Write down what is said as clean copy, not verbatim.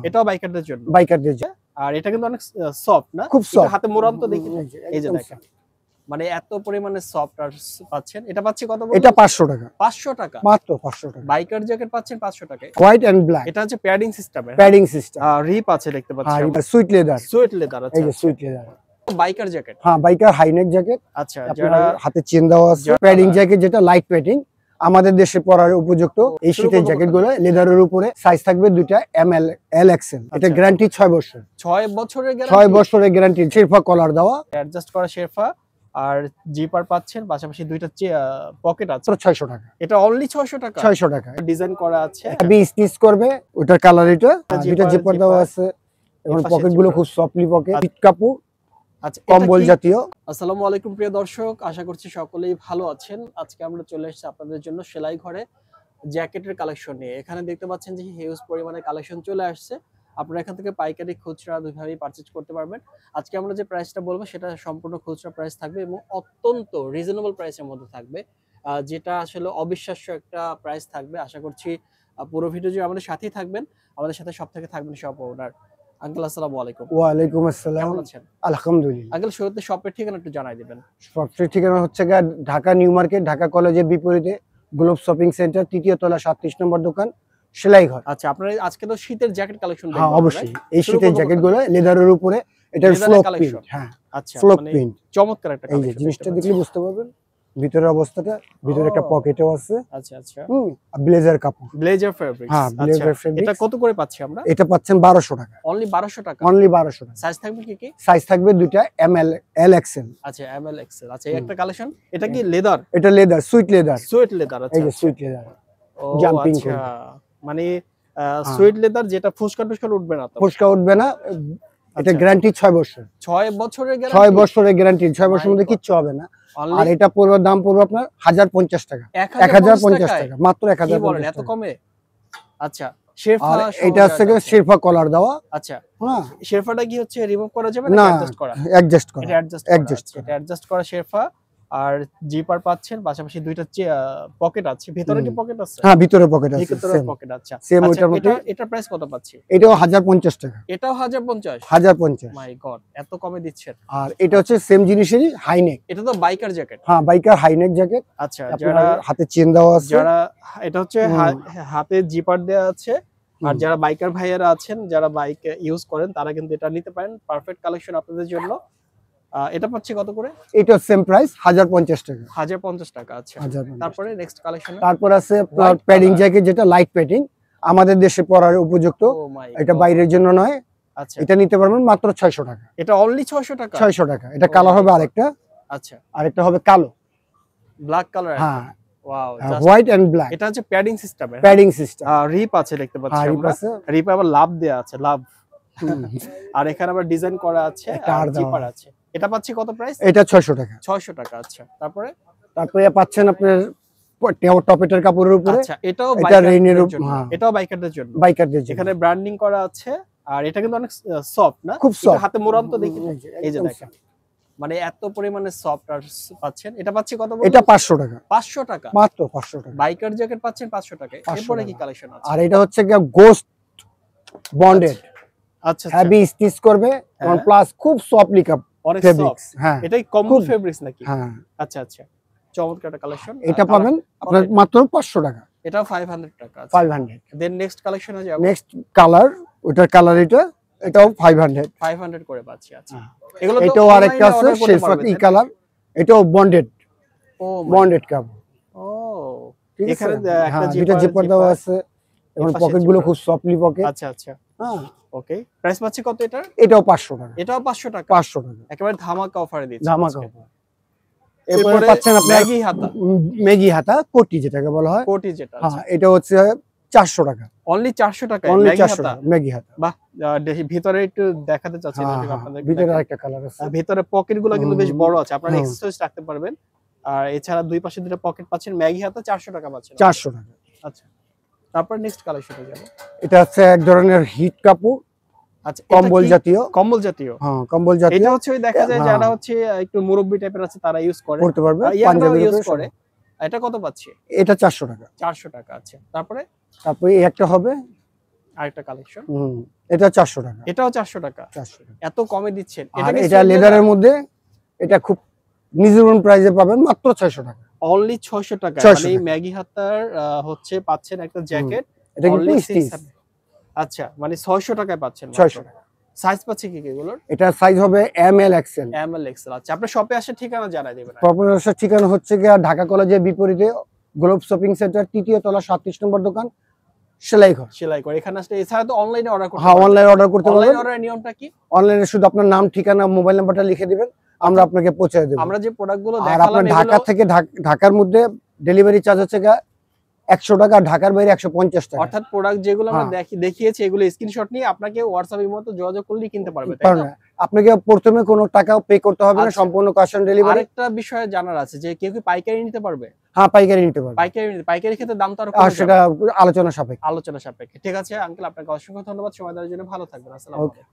এটাও বাইকারদের জন্য। বাইকারদের জন্য। আর এটা কিন্তু অনেক সফট না? খুব সফট। হাতে মোড়ান তো দেখি। এই যে একদম দেখেন। মানে এত পরিমাণে সফট আর পাচ্ছেন। এটা পাচ্ছি কত বললেন? এটা 500 টাকা। 500 টাকা। মাত্র 500 টাকা। বাইকার জ্যাকেট পাচ্ছেন 500 টাকায়। White and black. এটা হচ্ছে প্যাডিং সিস্টেমে। Padding system. রিপ আছে দেখতে পাচ্ছি। হ্যাঁ, এটা সুইট লেদার। সুইট লেদার আছে। এই যে সুইট লেদার। Biker jacket. হ্যাঁ, বাইকার হাইনেক জ্যাকেট। আচ্ছা, যারা হাতে চেন দেওয়া আছে। প্যাডিং জ্যাকেট যেটা লাইট প্যাডিং আমাদের দেশে পরার উপযুক্ত। এই শীতের জ্যাকেটগুলো লেদারের উপরে সাইজ থাকবে দুইটা এমএল এল এক্সএল। এটা গ্যারান্টি 6 বছর। 6 বছরের গ্যারান্টি। 6 বছরের গ্যারান্টি। শেরফা কলার দেওয়া, অ্যাডজাস্ট করা শেরফা আর জিপার পাচ্ছেন, পাশাপাশি দুইটা পকেট আছে। 600 টাকা। এটা অনলি 600 টাকা। 600 টাকা। ডিজাইন করা আছে। বি স্টিচ করবে ওটার কালার এটা। দুইটা জিপার দেওয়া আছে এবং পকেটগুলো খুব সফটলি পকেট। পিট কাপড়। আচ্ছা, কম্বল জাতীয়। আসসালামু আলাইকুম প্রিয় দর্শক, আশা করছি সকলেই ভালো আছেন। আজকে আমরা চলে এসেছি আপনাদের জন্য সেলাই ঘরে জ্যাকেটের কালেকশন নিয়ে। এখানে দেখতে পাচ্ছেন যে হিউজ পরিমাণে কালেকশন চলে আসছে। আপনারা এখান থেকে পাইকারি খুচরা দুইভাবেই পারচেজ করতে পারবেন। আজকে আমরা যে প্রাইসটা বলবো সেটা সম্পূর্ণ খুচরা প্রাইস থাকবে এবং অত্যন্ত রিজনেবল প্রাইসের মধ্যে থাকবে, যেটা আসলে অবিশ্বাস্য একটা প্রাইস থাকবে। আশা করছি পুরো ভিডিও জুড়ে আমাদের সাথেই থাকবেন। আমাদের সাথে সব থেকে থাকবেন শপ ওনার আঙ্কেল। আসসালামু আলাইকুম। ওয়া আলাইকুম আসসালাম। কেমন আছেন? আলহামদুলিল্লাহ। আঙ্কেল, শুরুতে শপের ঠিকানা একটু জানাই দিবেন। শপের ঠিকানা হচ্ছে ঢাকা নিউ মার্কেট, ঢাকা কলেজের বিপরীতে গ্লোব শপিং সেন্টার, তৃতীয় তলা, 37 নম্বর দোকান, সেলাই ঘর। আচ্ছা, আপনারা আজকে তো শীতের জ্যাকেট কালেকশন দেখব। হ্যাঁ, অবশ্যই। এই শীতের জ্যাকেটগুলো লেদারের উপরে, এটা ফ্লোক প্রিন্ট। হ্যাঁ, আচ্ছা, ফ্লোক মানে প্রিন্ট। চমৎকার একটা এই যে কালেকশন। জিনিসটা দেখলে বুঝতে পারবেন ভিতরের অবস্থাটা। ভিতরে একটা পকেটও আছে। আচ্ছা আচ্ছা। ব্লেজার কাপড়। Blazer fabrics. হ্যাঁ, ব্লেজার ফেব্রিক্স। এটা কত করে পাচ্ছি আমরা? এটা পাচ্ছেন 1200 টাকা। অনলি 1200 টাকা। অনলি 1200 টাকা। সাইজ থাকবে কি কি? সাইজ থাকবে দুইটা এমএল এল এক্সএল। আচ্ছা, এমএল এক্সএল। আচ্ছা, এই একটা কালেকশন। এটা কি লেদার? এটা leather, sweet leather. Sweet leather. আচ্ছা, এই যে সুইট লেদার। ও জাম্পিং আচ্ছা, করবে। মানে সুইট লেদার যেটা ফুসকা উঠবে না তো? ফুসকা উঠবে না। এটা গ্যারান্টি 6 বছর। 6 বছরের গ্যারান্টি। 6 বছরের গ্যারান্টি। 6 বছরের মধ্যে কিচ্ছু হবে না। আর এটা পুরো দাম পড়বে আপনার 1050 টাকা। 1050 টাকা। মাত্র 1050 টাকা। এত কমে? আচ্ছা, শেরফা। এটা হচ্ছে শেরফা কলার দেওয়া। আচ্ছা, হ্যাঁ, শেরফাটা কি হচ্ছে রিমুভ করা যাবে না অ্যাডজাস্ট করা? অ্যাডজাস্ট করা। এটা অ্যাডজাস্ট করা শেরফা আর জিপার পাচ্ছেন, পাশাপাশি দুইটা পকেট আছে। ভিতরে কি পকেট আছে? হ্যাঁ, ভিতরে পকেট আছে। ভিতরে পকেট। আচ্ছা, সেম ওইটার মধ্যে। এটা প্রাইস কত পাচ্ছি? এটাও 1050 টাকা। এটাও 1050? 1050। মাই গড, এত কমে দিচ্ছেন। আর এটা হচ্ছে সেম জিনিসেরই হাইনেক। এটা তো বাইকার জ্যাকেট। হ্যাঁ, বাইকার হাইনেক জ্যাকেট। আচ্ছা, যারা হাতে চেন দেওয়া আছে, যারা এটা হচ্ছে হাতে জিপার দেওয়া আছে, আর যারা বাইকার ভাইয়েরা আছেন, যারা বাইক ইউজ করেন, তারা কিন্তু এটা নিতে পারেন। পারফেক্ট কালেকশন আপনাদের জন্য। এটা পাচ্ছি কত করে? এটা সেম প্রাইস 1050 টাকা। 1050 টাকা। আচ্ছা, তারপরে নেক্সট কালেকশন। তারপর আছে প্যাডিং জ্যাকেট যেটা লাইট প্যাডিং আমাদের দেশে পরার উপযুক্ত। এটা বাইরের জন্য নয়। আচ্ছা, এটা নিতে পারবেন মাত্র 600 টাকা। এটা অনলি 600 টাকা। 600 টাকা। এটা কালার হবে আরেকটা। আচ্ছা, আরেকটা হবে কালো, ব্ল্যাক কালার। হ্যাঁ, ওয়াও, হোয়াইট এন্ড ব্ল্যাক। এটা হচ্ছে প্যাডিং সিস্টেমে। Padding system. রিপ আছে দেখতে পাচ্ছি হ্যাঁ, আমরা। রিপ আবার লাভ দেয়া আছে, লাভ। আর এখানে আবার ডিজাইন করা আছে, আর জিপার আছে। এটা পাচ্ছি কত প্রাইস? এটা 600 টাকা। 600 টাকা। আচ্ছা, তারপরে পাচ্ছেন আপনার টপেটের কাপড়ের উপরে। আচ্ছা, এটাও বাইকারদের জন্য। হ্যাঁ, এটাও বাইকারদের জন্য। বাইকারদের জন্য। এখানে ব্র্যান্ডিং করা আছে, আর এটা কিন্তু অনেক সফট না? খুব সফট। হাতে মোড়ান তো দেখি। এই যে দেখেন, মানে এত পরিমাণে সফট আর পাচ্ছেন। এটা পাচ্ছি কত বললেন? এটা 500 টাকা। 500 টাকা। মাত্র 500 টাকা। বাইকার জ্যাকেট পাচ্ছেন 500 টাকায়। এরপরে কি কালেকশন আছে? আর এটা হচ্ছে গোস্ট বন্ডেড। আচ্ছা, হেভি স্টিচ করবে এবং প্লাস খুব সফটলি ফেব্রিক্স। হ্যাঁ, এটাই কম্বল ফেব্রিক্স নাকি? হ্যাঁ। আচ্ছা আচ্ছা, চমৎকার একটা কালেকশন। এটা পাবেন আপনার মাত্র 500 টাকা। এটাও 500 টাকা। 500। দেন নেক্সট কালেকশনে যাব। নেক্সট কালার, ওটার কালার এটাও 500। 500 করে পাচ্ছি। আচ্ছা, এগুলো তো এটাও আরেকটা আছে শেরফা ই কালার। এটাও বন্ডেড। ও, বন্ডেড কাপড়। ও, ঠিক আছে। এখানে একটা জিপার দেওয়া আছে এবং পকেটগুলো খুব সফটলি পকেট। আচ্ছা আচ্ছা, হ্যাঁ, ওকে। প্রাইস পাচ্ছি কত এটা? এটাও 500 টাকা। এটাও 500 টাকা। 500 টাকা। একেবারে ধামাকা অফারে দিচ্ছি। ধামাকা অফার। এরপরে পাচ্ছেন আপনি ম্যাগি হাতা কোটি, যেটাকে বলা হয় কোটি, যেটা। হ্যাঁ, এটা হচ্ছে 400 টাকা। অনলি 400 টাকা ম্যাগি হাতা। ম্যাগি হাতা। বাহ, ভিতরে একটু দেখাতে চাচ্ছি আপনাদের। ভিতরে আরেকটা কালার আছে। ভিতরে পকেটগুলো কিন্তু বেশ বড় আছে, আপনারা এক্সেসরিজ রাখতে পারবেন। আর এছাড়া দুই পাশে দুটো পকেট পাচ্ছেন। ম্যাগি হাতা 400 টাকা পাচ্ছেন। 400 টাকা। আচ্ছা, তারপর নেক্সট কালেকশনে যাব। এটা হচ্ছে এক ধরনের হিট কাপড়। আচ্ছা, কম্বল জাতীয়। কম্বল জাতীয়। হ্যাঁ, কম্বল জাতীয়। এটা হচ্ছে ওই দেখা যায় যারা হচ্ছে একটু মুরব্বি টাইপের আছে, তারা ইউজ করে, করতে পারবে, পাঞ্জাবি ইউজ করে। এটা কত পাচ্ছি? এটা 400 টাকা। 400 টাকা। আচ্ছা, তারপরে এই একটা হবে আরেকটা কালেকশন, এটা 400 টাকা। এটাও 400 টাকা। 400 টাকা। এত কমে দিচ্ছেন। আর কি এটা সুইট লেদারের মধ্যে, এটা খুব রিজনেবল প্রাইসে পাবেন, মাত্র 600 টাকা। অনলি 600 টাকা। 600 মানে এই টাকা। ম্যাগি হাত্তার হচ্ছে পাচ্ছেন একটা জ্যাকেট এটা কিন্তু অনলি স্টিচ। 600। আচ্ছা, মানে 600 টাকায় পাচ্ছেন মাত্র। 600 টাকা। সাইজ পাচ্ছে কি কি এগুলোর? এটার সাইজ হবে M L XL. M L XL. আচ্ছা, আপনার শপে আসে ঠিকানা জানাই দিবেন। প্রপারেশন ঠিকানা হচ্ছে গিয়ে ঢাকা কলেজের বিপরীতে গ্লোব শপিং সেন্টার, তৃতীয় তলা, 37 নম্বর দোকান, সেলাই ঘর। সেলাই করে এখানে আসলে, এছাড়া তো অনলাইনে অর্ডার করতে হ্যাঁ, পারবেন। অনলাইনে অর্ডার করতে অনলাইন পারবেন। অর্ডারের নিয়মটা কি? অনলাইনে শুধু আপনার নাম, ঠিকানা, মোবাইল নাম্বারটা লিখে দিবেন, আমরা আপনাকে পৌঁছে দেব। আমরা যে প্রোডাক্টগুলো আর দেখালাম আপনার ঢাকা এগুলো, থেকে ঢাকার মধ্যে ডেলিভারি চার্জ হচ্ছে গিয়ে 100 টাকা, ঢাকার বাইরে 150 টাকা। অর্থাৎ প্রোডাক্ট যেগুলো আমরা হ্যাঁ। দেখিয়েছি এগুলো স্ক্রিনশট নিয়ে আপনাকে হোয়াটসঅ্যাপের মতো যোগাযোগ করলেই কিনতে পারবে, তাই পারবেন তো? না। আপনাকে প্রথমে কোনো টাকা পে করতে হবে না, আচ্ছা। সম্পূর্ণ ক্যাশ অন ডেলিভারি। আরেকটা বিষয় জানার আছে যে কেউ কি পাইকারি নিতে পারবে? হ্যাঁ, পাইকারি নিতে পারবেন। পাইকারি ক্ষেত্রে দাম তো আরো আর কমে সেটা যাবে। আলোচনা সাপেক্ষে। আলোচনা সাপেক্ষে। ঠিক আছে আঙ্কেল, আপনাকে অসংখ্য ধন্যবাদ সময় দেওয়ার জন্য। ভালো থাকবেন। আসসালামু ওকে। আলাইকুম।